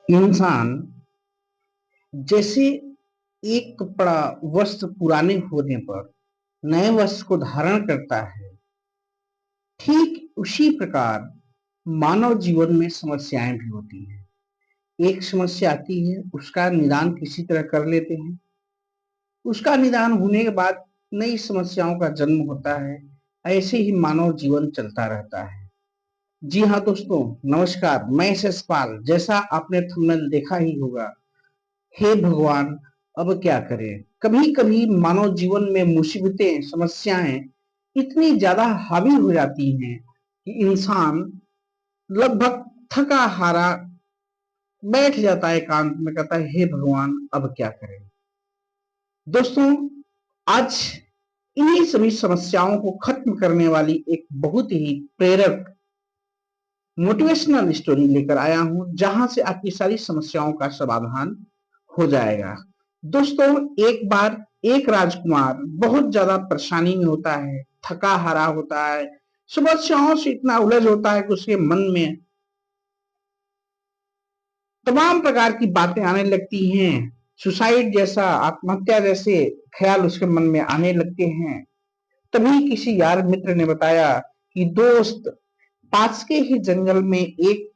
इंसान जैसे एक कपड़ा वस्त्र पुराने होने पर नए वस्त्र को धारण करता है, ठीक उसी प्रकार मानव जीवन में समस्याएं भी होती हैं। एक समस्या आती है, उसका निदान किसी तरह कर लेते हैं। उसका निदान होने के बाद नई समस्याओं का जन्म होता है। ऐसे ही मानव जीवन चलता रहता है। जी हाँ दोस्तों, नमस्कार। मैं यशपाल। जैसा आपने थंबनेल देखा ही होगा, हे भगवान अब क्या करें। कभी कभी मानव जीवन में मुसीबतें, समस्याएं इतनी ज्यादा हावी हो जाती हैं कि इंसान लगभग थका हारा बैठ जाता है, एकांत में कहता है हे भगवान अब क्या करें। दोस्तों, आज इन्हीं सभी समस्याओं को खत्म करने वाली एक बहुत ही प्रेरक मोटिवेशनल स्टोरी लेकर आया हूं, जहां से आपकी सारी समस्याओं का समाधान हो जाएगा। दोस्तों, एक बार एक राजकुमार बहुत ज्यादा परेशानी में होता है, थका हारा होता है, समस्याओं से इतना उलझ होता है कि उसके मन में तमाम प्रकार की बातें आने लगती हैं। सुसाइड जैसा, आत्महत्या जैसे ख्याल उसके मन में आने लगते हैं। तभी किसी यार मित्र ने बताया कि दोस्त, पास के ही जंगल में एक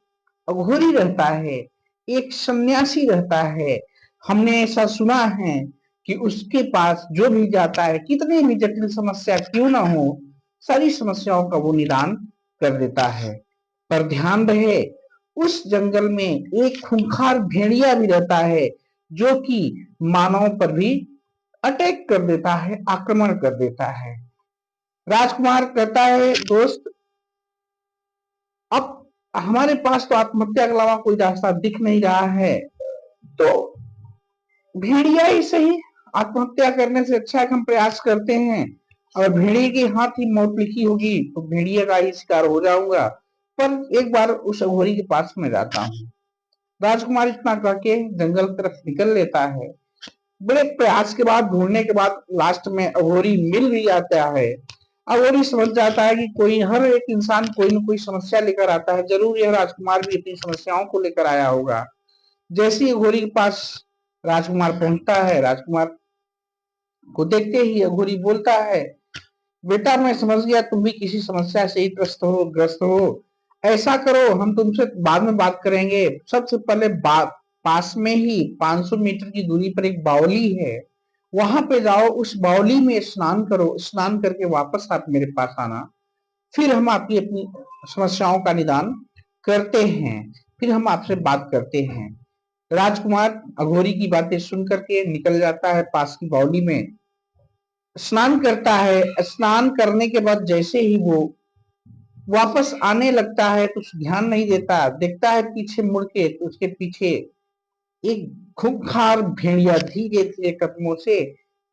अघोरी रहता है, एक सन्यासी रहता है। हमने ऐसा सुना है कि उसके पास जो भी जाता है, कितनी भी जटिल समस्या क्यों ना हो, सारी समस्याओं का वो निदान कर देता है। पर ध्यान रहे, उस जंगल में एक खूंखार भेड़िया भी रहता है, जो कि मानव पर भी अटैक कर देता है, आक्रमण कर देता है। राजकुमार कहता है दोस्त, अब हमारे पास तो आत्महत्या के अलावा कोई रास्ता दिख नहीं रहा है, तो भेड़िया ही सही, आत्महत्या करने से अच्छा है कि हम प्रयास करते हैं। अगर भेड़िए के हाथ ही मौत लिखी होगी तो भेड़िए का ही शिकार हो जाऊंगा। पर एक बार उस अघोरी के पास में जाता हूँ। राजकुमार इतना करके जंगल की तरफ निकल लेता है। बड़े प्रयास के बाद, ढूंढने के बाद लास्ट में अघोरी मिल भी जाता है। अघोरी समझ जाता है कि कोई, हर एक इंसान कोई न कोई समस्या लेकर आता है, जरूर यह राजकुमार भी अपनी समस्याओं को लेकर आया होगा। जैसे ही अघोरी के पास राजकुमार पहुंचता है, राजकुमार को देखते ही अघोरी बोलता है, बेटा मैं समझ गया तुम भी किसी समस्या से ही ग्रस्त हो। ऐसा करो, हम तुमसे बाद में बात करेंगे। सबसे पहले पास में ही 500 मीटर की दूरी पर एक बावली है, वहां पे जाओ, उस बावली में स्नान करो, स्नान करके वापस आप मेरे पास आना। फिर हम आपकी अपनी समस्याओं का निदान करते हैं, फिर हम आपसे बात करते हैं। राजकुमार अघोरी की बातें सुन करके निकल जाता है, पास की बावली में स्नान करता है। स्नान करने के बाद जैसे ही वो वापस आने लगता है तो ध्यान नहीं देता, देखता है पीछे मुड़ के, तो उसके पीछे एक खूंखार भेड़िया धीरे धीरे कदमों से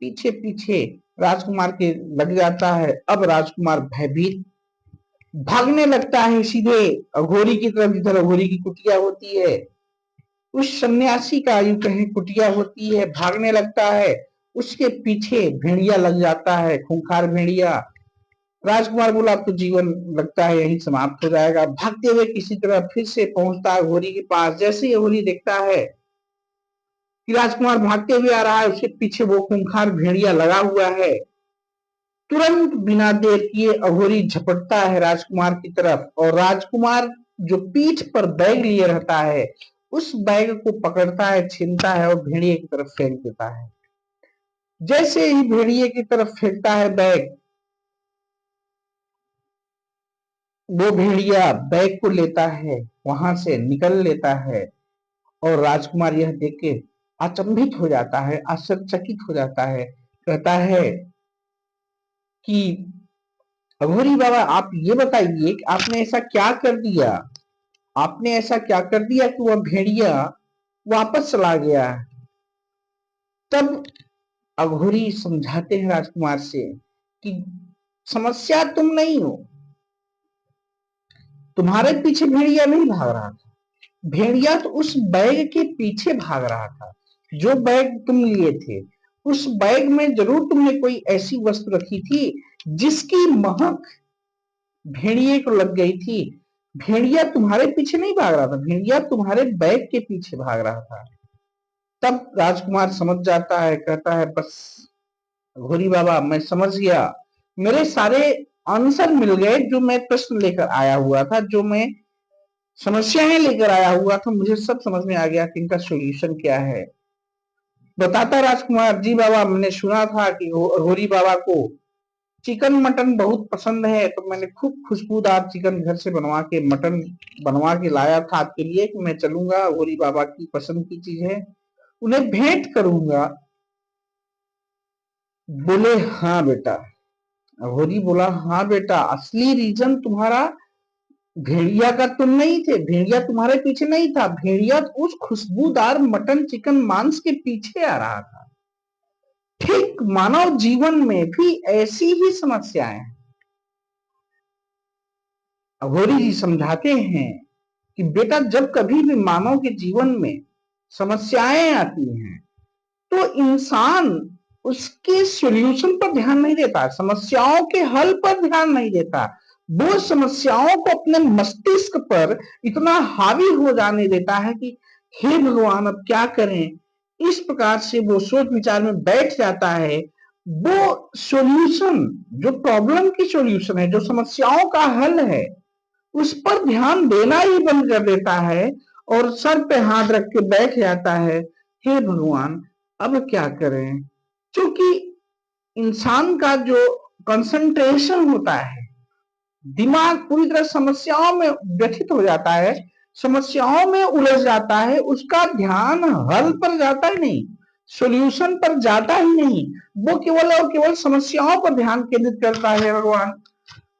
पीछे पीछे राजकुमार के लग जाता है। अब राजकुमार भयभीत भागने लगता है सीधे अघोरी की तरफ, जिधर अघोरी की कुटिया होती है। उस सन्यासी का यूं कहीं कुटिया होती है, भागने लगता है। उसके पीछे भेड़िया लग जाता है, खूंखार भेड़िया। राजकुमार बोला अब तो जीवन लगता है यहीं समाप्त हो जाएगा। भागते हुए किसी तरह फिर से पहुंचता है घोड़ी के पास। जैसे ही घोड़ी देखता है कि राजकुमार भागते हुए आ रहा है, उसके पीछे वो खूंखार भेड़िया लगा हुआ है, तुरंत बिना देर किए अघोरी झपटता है राजकुमार की तरफ, और राजकुमार जो पीठ पर बैग लिए रहता है, उस बैग को पकड़ता है, छीनता है और भेड़िए की तरफ फेंक देता है। जैसे ही भेड़िए की तरफ फेंकता है बैग, वो भेड़िया बैग को लेता है, वहां से निकल लेता है। और राजकुमार यह देख के अचंभित हो जाता है, आश्चर्यचकित हो जाता है। कहता है कि अघोरी बाबा, आप ये बताइए कि आपने ऐसा क्या कर दिया, आपने ऐसा क्या कर दिया कि वह भेड़िया वापस चला गया। तब अघोरी समझाते हैं राजकुमार से कि समस्या तुम नहीं हो, तुम्हारे पीछे भेड़िया नहीं भाग रहा था, भेड़िया तो उस बैग के पीछे भाग रहा था। जो बैग तुम लिए थे, उस बैग में जरूर तुमने कोई ऐसी वस्तु रखी थी जिसकी महक भेड़िए को लग गई थी। भेड़िया तुम्हारे पीछे नहीं भाग रहा था, भेड़िया तुम्हारे बैग के पीछे भाग रहा था। तब राजकुमार समझ जाता है, कहता है बस घोरी बाबा मैं समझ गया, मेरे सारे आंसर मिल गए, जो मैं प्रश्न लेकर आया हुआ था, जो मैं समस्याएं लेकर आया हुआ था, मुझे सब समझ में आ गया कि इनका सॉल्यूशन क्या है। बताता राजकुमार, जी बाबा मैंने सुना था कि घोरी बाबा को चिकन मटन बहुत पसंद है, तो मैंने खूब खुशबूदार चिकन घर से बनवा के मटन बनवा के लाया था आपके लिए, कि मैं चलूंगा, घोरी बाबा की पसंद की चीज है, उन्हें भेंट करूंगा। बोले हाँ बेटा। घोरी बोला हाँ बेटा, असली रीजन तुम्हारा भेड़िया का तुम नहीं थे, भेड़िया तुम्हारे पीछे नहीं था, भेड़िया उस खुशबूदार मटन चिकन मांस के पीछे आ रहा था। ठीक मानव जीवन में भी ऐसी ही समस्याएं हैं। अघोरी जी समझाते हैं कि बेटा जब कभी भी मानव के जीवन में समस्याएं आती हैं तो इंसान उसके सॉल्यूशन पर ध्यान नहीं देता, समस्याओं के हल पर ध्यान नहीं देता, वो समस्याओं को अपने मस्तिष्क पर इतना हावी हो जाने देता है कि हे भगवान अब क्या करें, इस प्रकार से वो सोच विचार में बैठ जाता है। वो सॉल्यूशन, जो प्रॉब्लम की सॉल्यूशन है, जो समस्याओं का हल है, उस पर ध्यान देना ही बंद कर देता है और सर पे हाथ रख के बैठ जाता है, हे भगवान अब क्या करें। क्योंकि इंसान का जो कंसंट्रेशन होता है, दिमाग पूरी तरह समस्याओं में व्यथित हो जाता है, समस्याओं में उलझ जाता है, उसका ध्यान हल पर जाता ही नहीं, सॉल्यूशन पर जाता ही नहीं, वो केवल और केवल समस्याओं पर ध्यान केंद्रित करता है। भगवान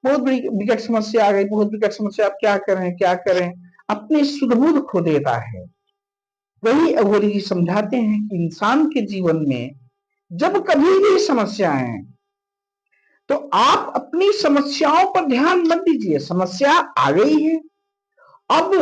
बहुत बड़ी विकट समस्या आ गई, बहुत विकट समस्या, अब क्या करें क्या करें, अपनी सुध-बुध खो देता है। वही अघोरी जी समझाते हैं कि इंसान के जीवन में जब कभी भी समस्या आए तो आप अपनी समस्याओं पर ध्यान मत दीजिए, समस्या आ गई है, अब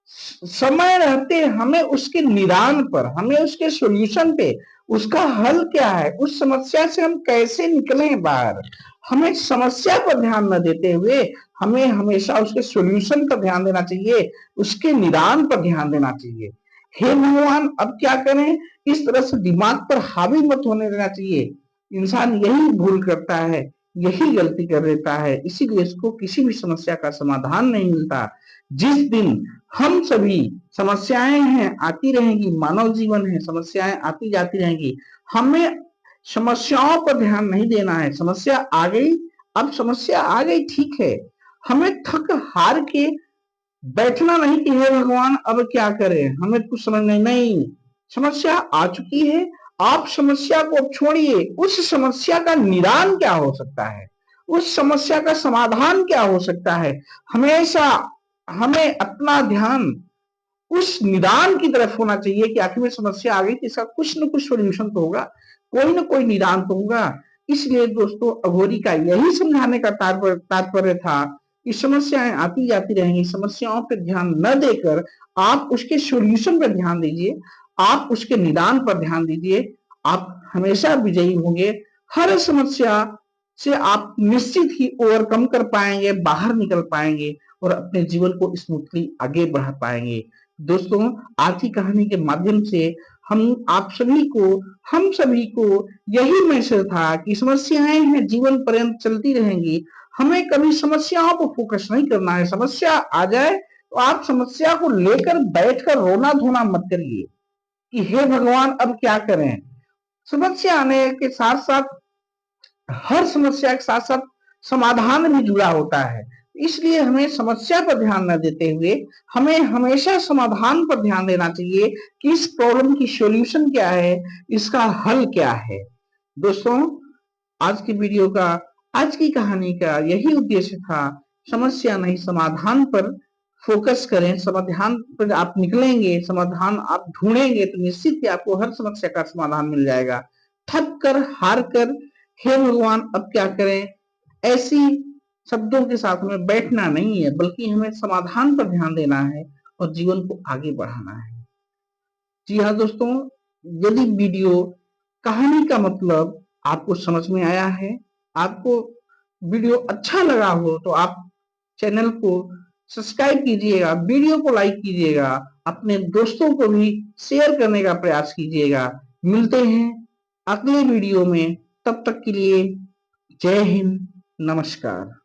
समय रहते हमें उसके निदान पर, हमें उसके सॉल्यूशन पे, उसका हल क्या है, उस समस्या से हम कैसे निकलें बाहर, हमें समस्या पर ध्यान न देते हुए हमें हमेशा उसके सॉल्यूशन पर ध्यान देना चाहिए, उसके निदान पर ध्यान देना चाहिए। हे भगवान अब क्या करें, इस तरह से दिमाग पर हावी मत होने देना चाहिए। इंसान यही भूल करता है, यही गलती कर देता है, इसीलिए इसको किसी भी समस्या का समाधान नहीं मिलता। जिस दिन हम सभी, समस्याएं हैं आती रहेंगी, मानव जीवन है, समस्याएं आती जाती रहेंगी, हमें समस्याओं पर ध्यान नहीं देना है। समस्या आ गई, अब समस्या आ गई ठीक है, हमें थक हार के बैठना नहीं कि हे भगवान अब क्या करें, हमें कुछ समझ नहीं, समस्या आ चुकी है, आप समस्या को अब छोड़िए, उस समस्या का निदान क्या हो सकता है, उस समस्या का समाधान क्या हो सकता है, हमेशा हमें अपना ध्यान उस निदान की तरफ होना चाहिए कि आखिर में समस्या आ गई तो इसका कुछ न कुछ सॉल्यूशन तो होगा, कोई ना कोई निदान तो होगा। इसलिए दोस्तों अघोरी का यही समझाने का तात्पर्य था कि समस्याएं आती जाती रहेंगी, समस्याओं पर ध्यान न देकर आप उसके सॉल्यूशन पर ध्यान दीजिए, आप उसके निदान पर ध्यान दीजिए, आप हमेशा विजयी होंगे। हर समस्या से आप निश्चित ही ओवरकम कर पाएंगे, बाहर निकल पाएंगे और अपने जीवन को स्मूथली आगे बढ़ा पाएंगे। दोस्तों आज की कहानी के माध्यम से हम सभी को यही मैसेज था कि समस्याएं हैं जीवन पर्यंत चलती रहेंगी, हमें कभी समस्याओं पर फोकस नहीं करना है। समस्या आ जाए तो आप समस्या को लेकर बैठकर रोना धोना मत करिए कि हे भगवान अब क्या करें। समस्या आने के साथ साथ, हर समस्या के साथ साथ समाधान भी जुड़ा होता है, इसलिए हमें समस्या पर ध्यान न देते हुए हमें हमेशा समाधान पर ध्यान देना चाहिए कि इस प्रॉब्लम की सॉल्यूशन क्या है, इसका हल क्या है। दोस्तों आज की वीडियो का, आज की कहानी का यही उद्देश्य था, समस्या नहीं समाधान पर फोकस करें, समाधान पर आप निकलेंगे, समाधान आप ढूंढेंगे तो निश्चित ही आपको हर समस्या का समाधान मिल जाएगा। थक कर हार कर हे भगवान अब क्या करें, ऐसी शब्दों के साथ में बैठना नहीं है, बल्कि हमें समाधान पर ध्यान देना है और जीवन को आगे बढ़ाना है। जी हाँ दोस्तों, यदि वीडियो कहानी का मतलब आपको समझ में आया है, आपको वीडियो अच्छा लगा हो तो आप चैनल को सब्सक्राइब कीजिएगा, वीडियो को लाइक कीजिएगा, अपने दोस्तों को भी शेयर करने का प्रयास कीजिएगा। मिलते हैं अगले वीडियो में, तब तक के लिए जय हिंद, नमस्कार।